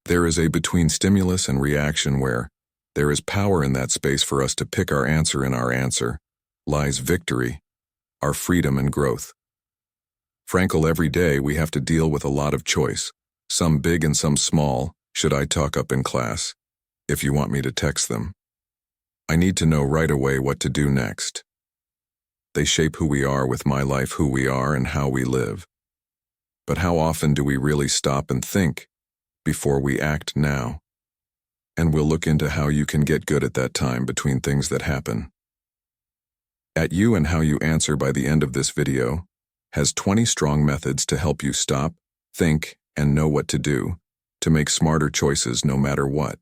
There is a between stimulus and reaction where there is power in that space for us to pick our answer. In our answer lies victory, our freedom and growth. Frankel, every day we have to deal with a lot of choice, some big and some small. Should I talk up in class? If you want me to text them. I need to know right away what to do next. They shape who we are with my life, who we are and how we live. But how often do we really stop and think before we act now? And we'll look into how you can get good at that time between things that happen. At you and how you answer by the end of this video has 20 strong methods to help you stop, think, and know what to do to make smarter choices no matter what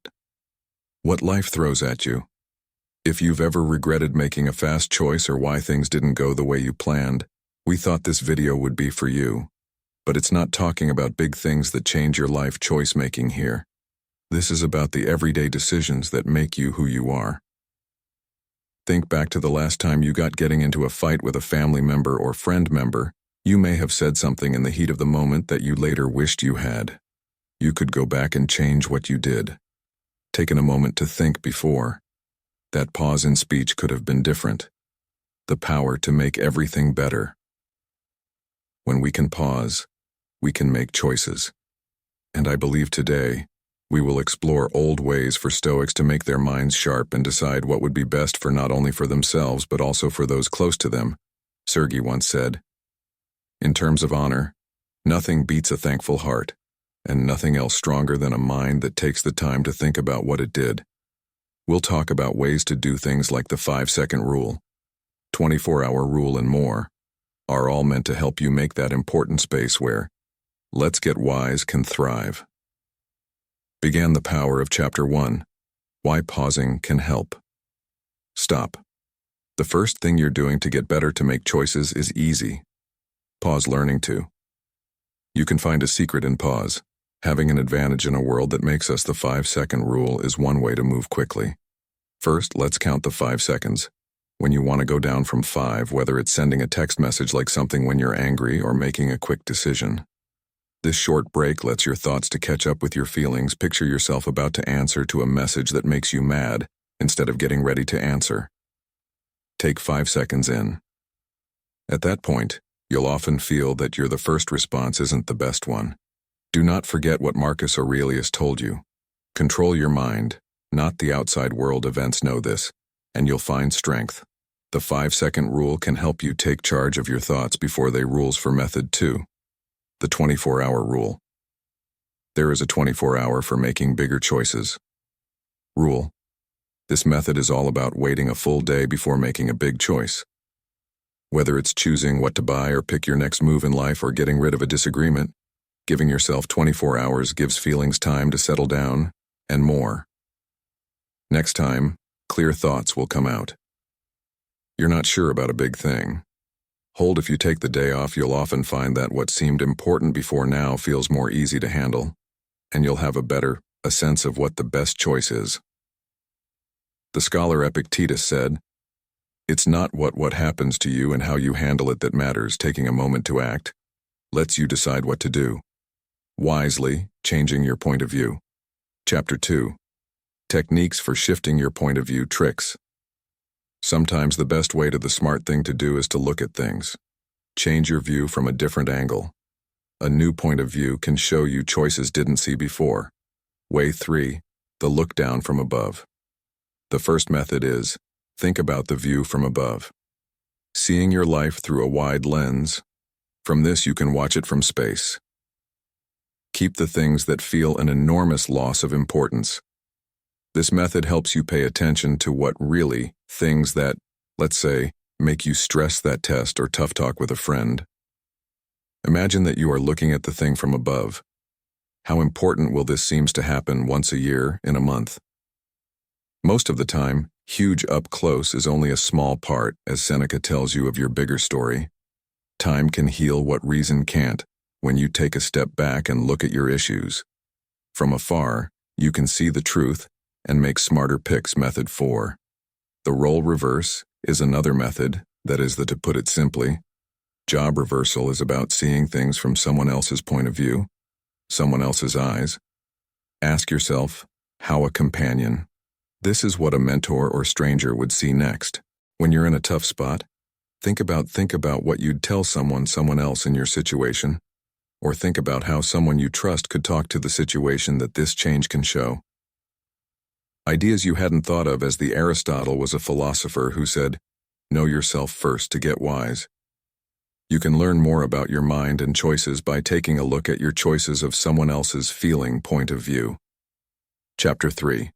life throws at you. If you've ever regretted making a fast choice or why things didn't go the way you planned, we thought this video would be for you. But it's not talking about big things that change your life choice making here. This is about the everyday decisions that make you who you are. Think back to the last time you got getting into a fight with a family member or friend member. You may have said something in the heat of the moment that you later wished you had. You could go back and change what you did. Taken a moment to think before. That pause in speech could have been different. The power to make everything better. When we can pause, we can make choices. And I believe today, we will explore old ways for Stoics to make their minds sharp and decide what would be best for not only for themselves but also for those close to them. Sergei once said, "In terms of honor, nothing beats a thankful heart, and nothing else stronger than a mind that takes the time to think about what it did." We'll talk about ways to do things like the 5-second rule, 24-hour rule and more, are all meant to help you make that important space where let's get wise can thrive. Began the power of Chapter 1, Why Pausing Can Help. Stop. The first thing you're doing to get better to make choices is easy. Pause learning to. You can find a secret in pause. Having an advantage in a world that makes us the 5-second rule is one way to move quickly. First, let's count the 5 seconds. When you want to go down from 5, whether it's sending a text message like something when you're angry or making a quick decision. This short break lets your thoughts to catch up with your feelings. Picture yourself about to answer to a message that makes you mad instead of getting ready to answer. Take 5 seconds in. At that point, you'll often feel that the first response isn't the best one. Do not forget what Marcus Aurelius told you. Control your mind, not the outside world. Events know this, and you'll find strength. The 5-second rule can help you take charge of your thoughts before they rules for method 2. The 24-hour rule. There is a 24-hour for making bigger choices. Rule. This method is all about waiting a full day before making a big choice. Whether it's choosing what to buy or pick your next move in life or getting rid of a disagreement, giving yourself 24 hours gives feelings time to settle down, and more. Next time, clear thoughts will come out. You're not sure about a big thing. Hold. If you take the day off, you'll often find that what seemed important before now feels more easy to handle, and you'll have a sense of what the best choice is. The scholar Epictetus said, "It's not what happens to you and how you handle it that matters. Taking a moment to act lets you decide what to do. Wisely, changing your point of view." Chapter 2. Techniques for shifting your point of view. Tricks. Sometimes the best way to the smart thing to do is to look at things. Change your view from a different angle. A new point of view can show you choices didn't see before. Way 3. The look down from above. The first method is, think about the view from above. Seeing your life through a wide lens. From this you can watch it from space. Keep the things that feel an enormous loss of importance. This method helps you pay attention to what really, things that, let's say, make you stress that test or tough talk with a friend. Imagine that you are looking at the thing from above. How important will this seem to happen once a year, in a month? Most of the time, huge up close is only a small part, as Seneca tells you, of your bigger story. Time can heal what reason can't. When you take a step back and look at your issues. From afar, you can see the truth and make smarter picks. Method 4. The role reverse is another method, that is, to put it simply, job reversal is about seeing things from someone else's point of view, someone else's eyes, Ask yourself, how a companion. This is what a mentor or stranger would see next. When you're in a tough spot, think about what you'd tell someone else in your situation, or think about how someone you trust could talk to the situation that this change can show. Ideas you hadn't thought of, as the Aristotle was a philosopher who said, "Know yourself first to get wise." You can learn more about your mind and choices by taking a look at your choices of someone else's feeling point of view. Chapter 3.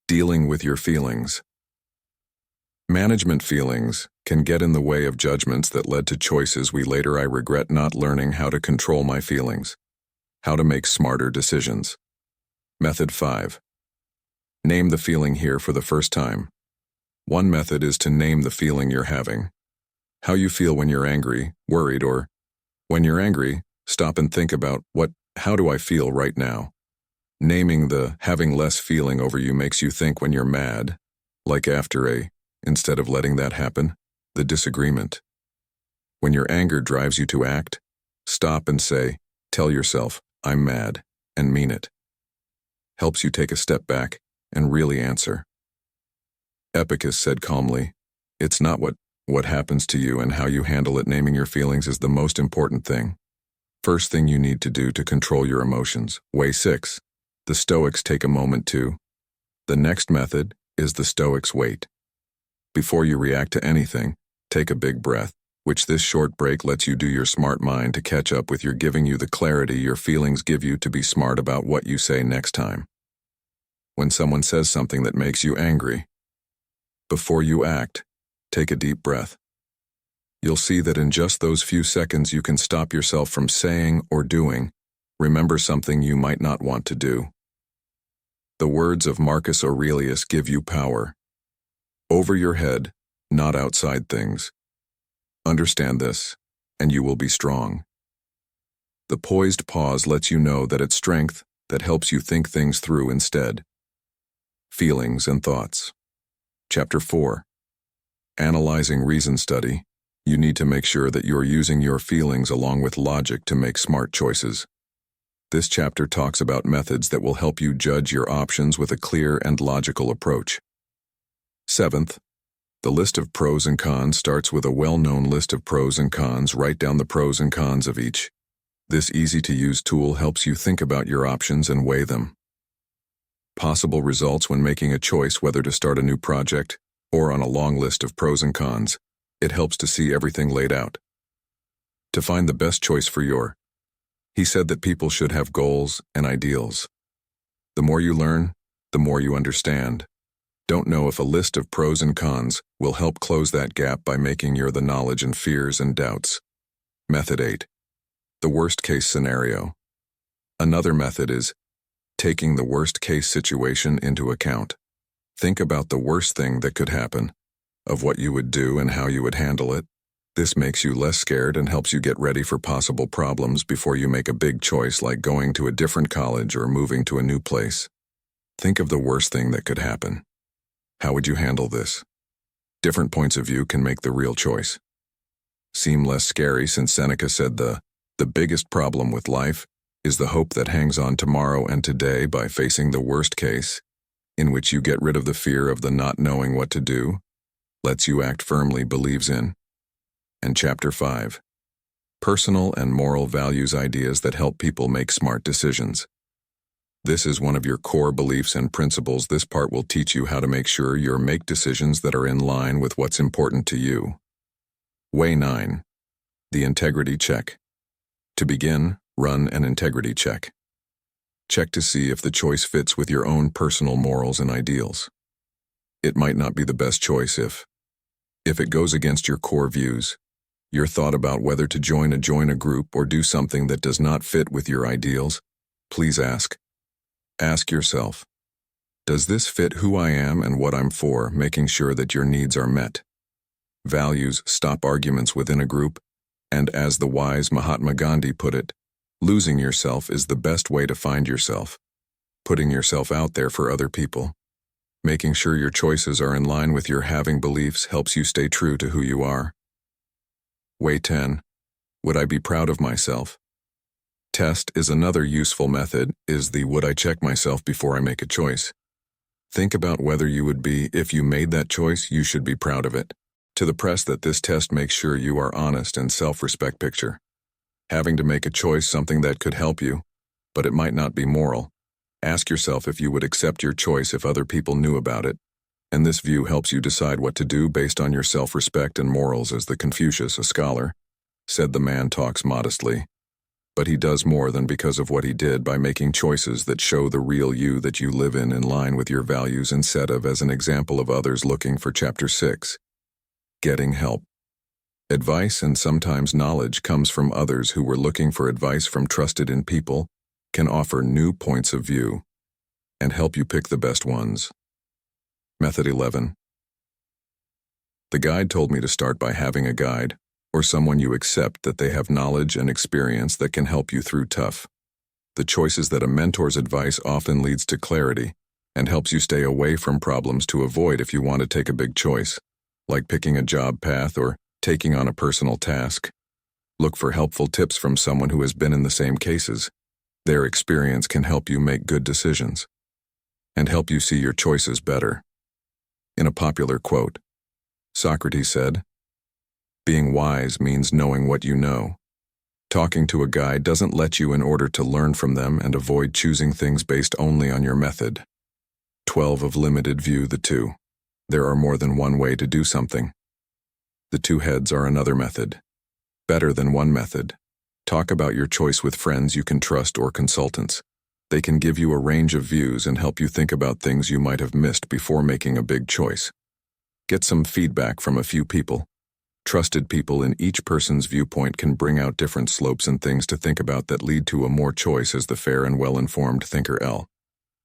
Dealing with your feelings. Management feelings can get in the way of judgments that led to choices we later I regret not learning how to control my feelings. How to make smarter decisions. Method 5. Name the feeling here for the first time. One method is to name the feeling you're having. How you feel when you're angry, worried, or when you're angry, stop and think about how do I feel right now? Naming the having less feeling over you makes you think when you're mad, like instead of letting that happen, the disagreement. When your anger drives you to act, stop and tell yourself, "I'm mad," and mean it. Helps you take a step back and really answer. Epicus said calmly, "It's not what happens to you and how you handle it. Naming your feelings is the most important thing. First thing you need to do to control your emotions." Way 6. The Stoics take a moment to. The next method is the Stoics wait. Before you react to anything, take a big breath, which this short break lets you do your smart mind to catch up with giving you the clarity your feelings give you to be smart about what you say next time. When someone says something that makes you angry, before you act, take a deep breath. You'll see that in just those few seconds you can stop yourself from saying or doing, remember something you might not want to do. The words of Marcus Aurelius give you power. Over your head, not outside things. Understand this, and you will be strong. The poised pause lets you know that it's strength that helps you think things through instead. Feelings and thoughts. Chapter 4. Analyzing reason study. You need to make sure that you're using your feelings along with logic to make smart choices. This chapter talks about methods that will help you judge your options with a clear and logical approach. 7th, the list of pros and cons starts with a well-known list of pros and cons. Write down the pros and cons of each. This easy-to-use tool helps you think about your options and weigh them. Possible results when making a choice whether to start a new project or on a long list of pros and cons. It helps to see everything laid out. To find the best choice for he said that people should have goals and ideals. The more you learn, the more you understand. Don't know if a list of pros and cons will help close that gap by making the knowledge and fears and doubts. Method 8. The worst case scenario. Another method is taking the worst case situation into account. Think about the worst thing that could happen, of what you would do and how you would handle it. This makes you less scared and helps you get ready for possible problems before you make a big choice like going to a different college or moving to a new place. Think of the worst thing that could happen. How would you handle this? Different points of view can make the real choice. Seem less scary, since Seneca said the biggest problem with life is the hope that hangs on tomorrow and today. By facing the worst case, in which you get rid of the fear of the not knowing what to do, lets you act firmly, believes in. And Chapter 5. Personal and moral values, ideas that help people make smart decisions. This is one of your core beliefs and principles. This part will teach you how to make sure you make decisions that are in line with what's important to you. Way 9. The integrity check. To begin, run an integrity check. Check to see if the choice fits with your own personal morals and ideals. It might not be the best choice if it goes against your core views. Your thought about whether to join a group or do something that does not fit with your ideals. Please ask yourself, does this fit who I am and what I'm for, making sure that your needs are met? Values stop arguments within a group, and as the wise Mahatma Gandhi put it, losing yourself is the best way to find yourself. Putting yourself out there for other people. Making sure your choices are in line with your having beliefs helps you stay true to who you are. Way 10. Would I be proud of myself? Test is another useful method, is the would I check myself before I make a choice. Think about whether you would be, if you made that choice, you should be proud of it. To the press that this test makes sure you are honest and self-respect picture. Having to make a choice something that could help you, but it might not be moral. Ask yourself if you would accept your choice if other people knew about it. And this view helps you decide what to do based on your self-respect and morals, as the Confucius, a scholar, said. The man talks modestly, but he does more than because of what he did by making choices that show the real you that you live in line with your values instead of as an example of others. Looking for Chapter 6. Getting help. Advice and sometimes knowledge comes from others who were looking for advice from trusted-in people, can offer new points of view, and help you pick the best ones. Method 11. The guide told me to start by having a guide, or someone you accept that they have knowledge and experience that can help you through tough. The choices that a mentor's advice often leads to clarity and helps you stay away from problems to avoid if you want to take a big choice, like picking a job path or taking on a personal task. Look for helpful tips from someone who has been in the same cases. Their experience can help you make good decisions and help you see your choices better. In a popular quote, Socrates said, "Being wise means knowing what you know. Talking to a guide doesn't let you in order to learn from them and avoid choosing things based only on your method." 12 of limited view. The two. There are more than one way to do something. The two heads are another method. Better than one method. Talk about your choice with friends you can trust or consultants. They can give you a range of views and help you think about things you might have missed before making a big choice. Get some feedback from a few people. Trusted people in each person's viewpoint can bring out different slopes and things to think about that lead to a more choice, as the fair and well-informed thinker L.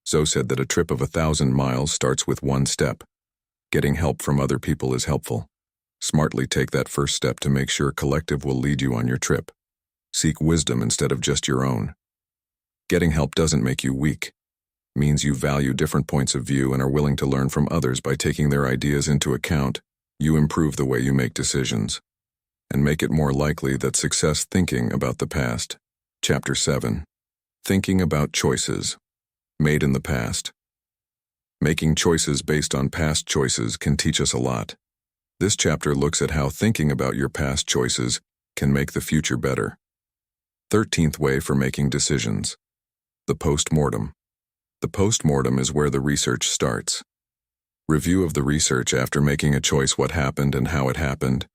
Zoe said that a trip of 1,000 miles starts with one step. Getting help from other people is helpful. Smartly take that first step to make sure collective will lead you on your trip. Seek wisdom instead of just your own. Getting help doesn't make you weak. Means you value different points of view and are willing to learn from others. By taking their ideas into account, you improve the way you make decisions and make it more likely that success. Thinking about the past. Chapter 7. Thinking about choices made in the past. Making choices based on past choices can teach us a lot. This chapter looks at how thinking about your past choices can make the future better. 13th way for making decisions. The post-mortem. The post-mortem is where the research starts. Review of the research after making a choice. What happened and how it happened.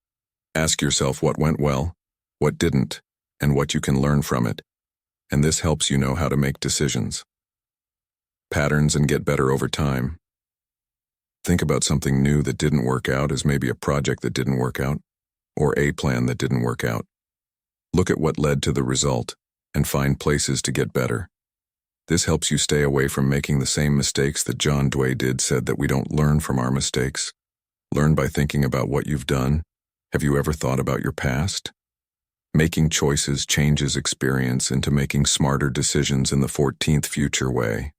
Ask yourself what went well, what didn't, and what you can learn from it. And this helps you know how to make decisions. Patterns and get better over time. Think about something new that didn't work out, as maybe a project that didn't work out, or a plan that didn't work out. Look at what led to the result and find places to get better. This helps you stay away from making the same mistakes that John Dewey did. Said that we don't learn from our mistakes. Learn by thinking about what you've done. Have you ever thought about your past? Making choices changes experience into making smarter decisions in the 14th future way.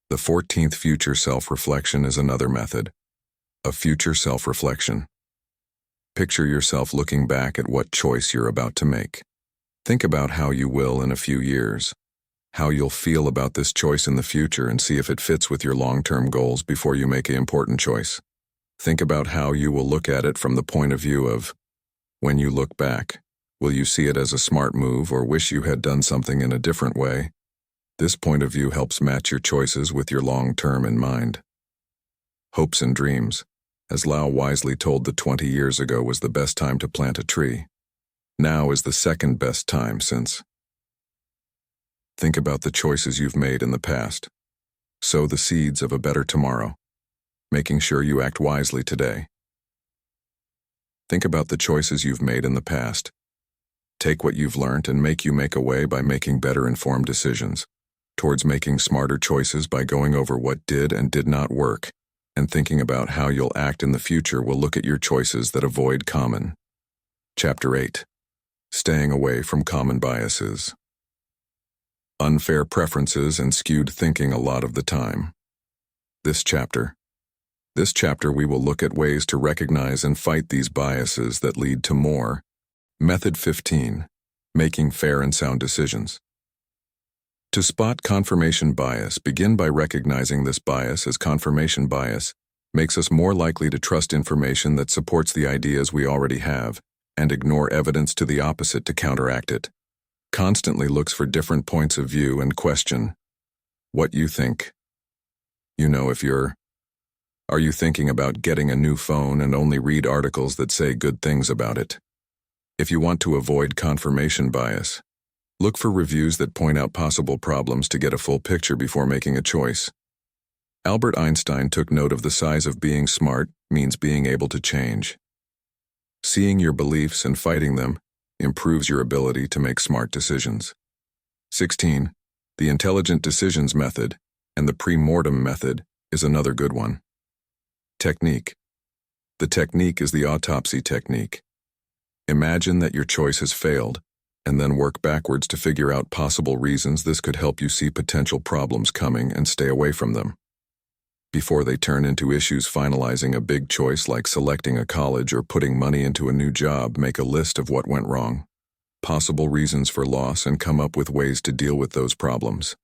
The 14th future self-reflection is another method. A future self-reflection. Picture yourself looking back at what choice you're about to make. Think about how you will in a few years, how you'll feel about this choice in the future, and see if it fits with your long-term goals before you make an important choice. Think about how you will look at it from the point of view of, when you look back, will you see it as a smart move or wish you had done something in a different way? This point of view helps match your choices with your long-term in mind. Hopes and dreams. As Lao wisely told that 20 years ago was the best time to plant a tree. Now is the second best time since. Think about the choices you've made in the past. Sow the seeds of a better tomorrow, making sure you act wisely today. Think about the choices you've made in the past. Take what you've learned and make a way by making better informed decisions, towards making smarter choices by going over what did and did not work, and thinking about how you'll act in the future will look at your choices that avoid common. Chapter 8. Staying away from common biases. Unfair preferences and skewed thinking a lot of the time. This chapter we will look at ways to recognize and fight these biases that lead to more. Method 15. Making fair and sound decisions. To spot confirmation bias, begin by recognizing this bias as confirmation bias makes us more likely to trust information that supports the ideas we already have and ignore evidence to the opposite to counteract it. Constantly looks for different points of view and question what you think. Are you thinking about getting a new phone and only read articles that say good things about it? If you want to avoid confirmation bias, look for reviews that point out possible problems to get a full picture before making a choice. Albert Einstein took note of the size of being smart means being able to change. Seeing your beliefs and fighting them improves your ability to make smart decisions. 16. The intelligent decisions method and the pre-mortem method is another good one. Technique. The technique is the autopsy technique. Imagine that your choice has failed, and then work backwards to figure out possible reasons. This could help you see potential problems coming and stay away from them before they turn into issues. Finalizing a big choice like selecting a college or putting money into a new job, make a list of what went wrong, possible reasons for loss, and come up with ways to deal with those problems.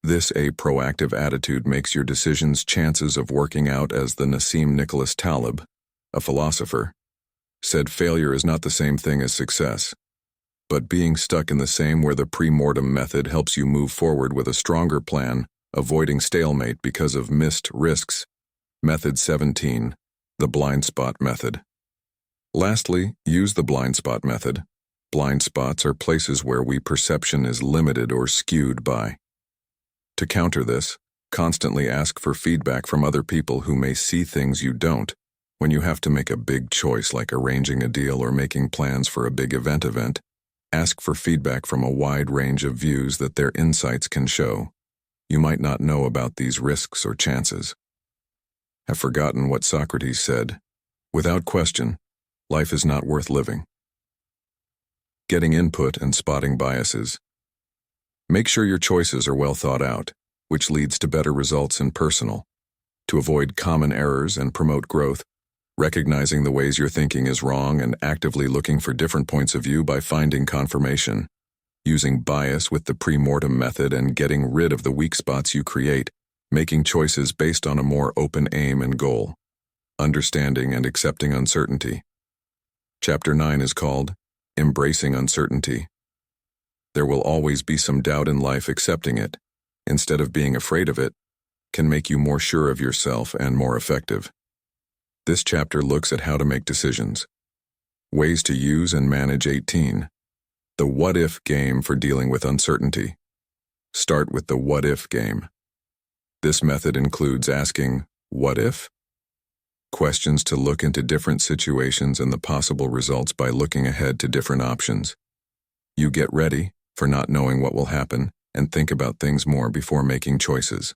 This proactive attitude makes your decisions chances of working out. As the Nassim Nicholas Taleb, a philosopher, said, failure is not the same thing as success, but being stuck in the same. Where the pre-mortem method helps you move forward with a stronger plan, avoiding stalemate because of missed risks. Method 17, the blind spot method. Lastly, use the blind spot method. Blind spots are places where perception is limited or skewed by. To counter this, constantly ask for feedback from other people who may see things you don't. When you have to make a big choice like arranging a deal or making plans for a big event, ask for feedback from a wide range of views that their insights can show. You might not know about these risks or chances. Have forgotten what Socrates said? Without question, life is not worth living. Getting input and spotting biases. Make sure your choices are well thought out, which leads to better results in personal. To avoid common errors and promote growth, recognizing the ways your thinking is wrong and actively looking for different points of view by finding confirmation. Using bias with the pre-mortem method and getting rid of the weak spots you create, making choices based on a more open aim and goal. Understanding and accepting uncertainty. Chapter 9 is called Embracing Uncertainty. There will always be some doubt in life. Accepting it, instead of being afraid of it, can make you more sure of yourself and more effective. This chapter looks at how to make decisions. Ways to use and manage 18. The what-if game for dealing with uncertainty. Start with the what-if game. This method includes asking, what if? Questions to look into different situations and the possible results by looking ahead to different options. You get ready for not knowing what will happen and think about things more before making choices.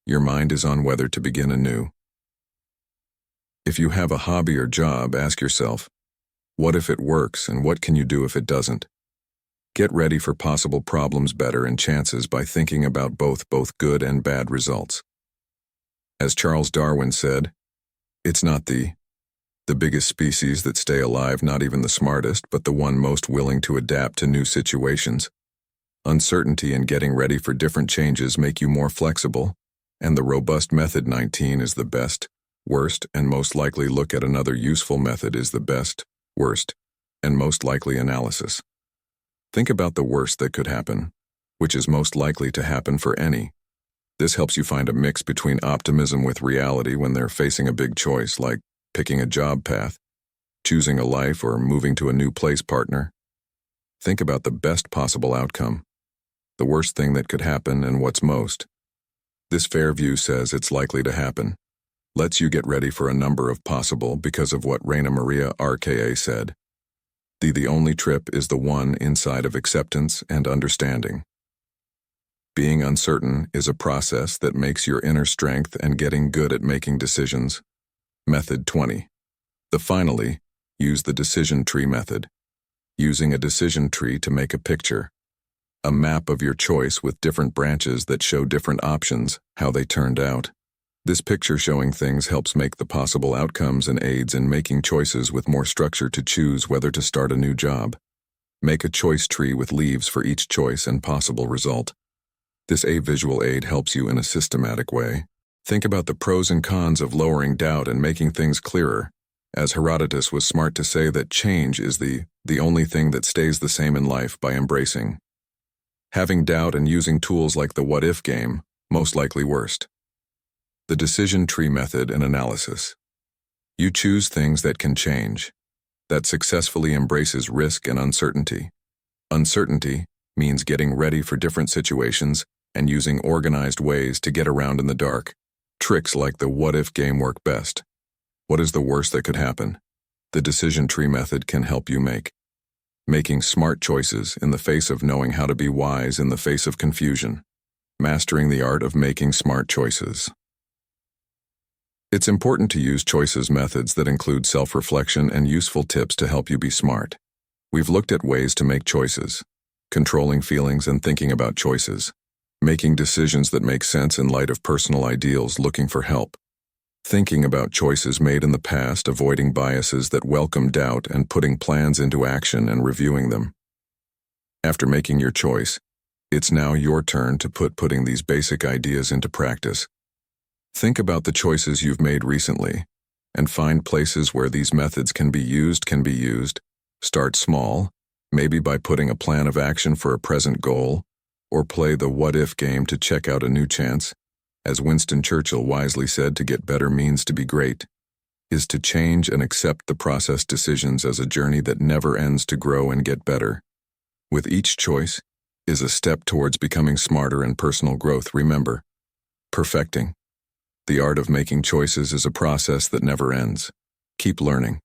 Your mind is on whether to begin anew. If you have a hobby or job, ask yourself, what if it works and what can you do if it doesn't? Get ready for possible problems, better and chances by thinking about both good and bad results. As Charles Darwin said, it's not the biggest species that stay alive, not even the smartest, but the one most willing to adapt to new situations. Uncertainty and getting ready for different changes make you more flexible, and the robust method 19 is the best, worst, and most likely. Look at another useful method is the best, worst, and most likely analysis. Think about the worst that could happen, which is most likely to happen for any. This helps you find a mix between optimism with reality when they're facing a big choice like picking a job path, choosing a life, or moving to a new place partner. Think about the best possible outcome, the worst thing that could happen, and what's most. This fair view says it's likely to happen. Lets you get ready for a number of possible because of what Raina Maria RKA said. The only trip is the one inside of acceptance and understanding. Being uncertain is a process that makes your inner strength and getting good at making decisions. Method 20. Finally, use the decision tree method. Using a decision tree to make a picture. A map of your choice with different branches that show different options, how they turned out. This picture showing things helps make the possible outcomes and aids in making choices with more structure to choose whether to start a new job, Make a choice tree with leaves for each choice and possible result. This visual aid helps you in a systematic way. Think about the pros and cons of lowering doubt and making things clearer, as Herodotus was smart to say that change is the only thing that stays the same in life by embracing. Having doubt and using tools like the what-if game, most likely worst. The decision tree method and analysis. You choose things that can change, that successfully embraces risk and uncertainty. Uncertainty means getting ready for different situations and using organized ways to get around in the dark. Tricks like the what-if game work best. What is the worst that could happen? The decision tree method can help you making smart choices in the face of knowing how to be wise in the face of confusion. Mastering the art of making smart choices. It's important to use choices methods that include self-reflection and useful tips to help you be smart. We've looked at ways to make choices, controlling feelings and thinking about choices, making decisions that make sense in light of personal ideals, looking for help, thinking about choices made in the past, avoiding biases that welcome doubt, and putting plans into action and reviewing them. After making your choice, it's now your turn to putting these basic ideas into practice. Think about the choices you've made recently and find places where these methods can be used. Start small, maybe by putting a plan of action for a present goal, or play the what-if game to check out a new chance. As Winston Churchill wisely said, to get better means to be great, is to change and accept the process decisions as a journey that never ends to grow and get better. With each choice is a step towards becoming smarter and personal growth. Remember, perfecting. The art of making choices is a process that never ends. Keep learning,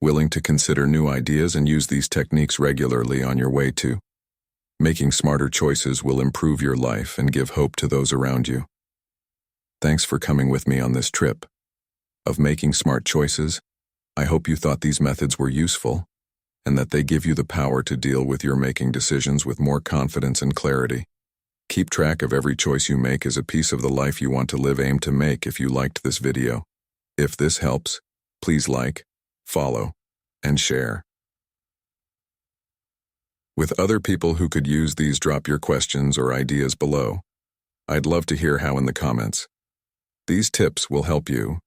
willing to consider new ideas and use these techniques regularly on your way to making smarter choices will improve your life and give hope to those around you. Thanks for coming with me on this trip of making smart choices. I hope you thought these methods were useful and that they give you the power to deal with your making decisions with more confidence and clarity. Keep track of every choice you make as a piece of the life you want to live. Aim to make. If you liked this video, if this helps, please like, follow, and share. With other people who could use these. Drop your questions or ideas below. I'd love to hear how in the comments. These tips will help you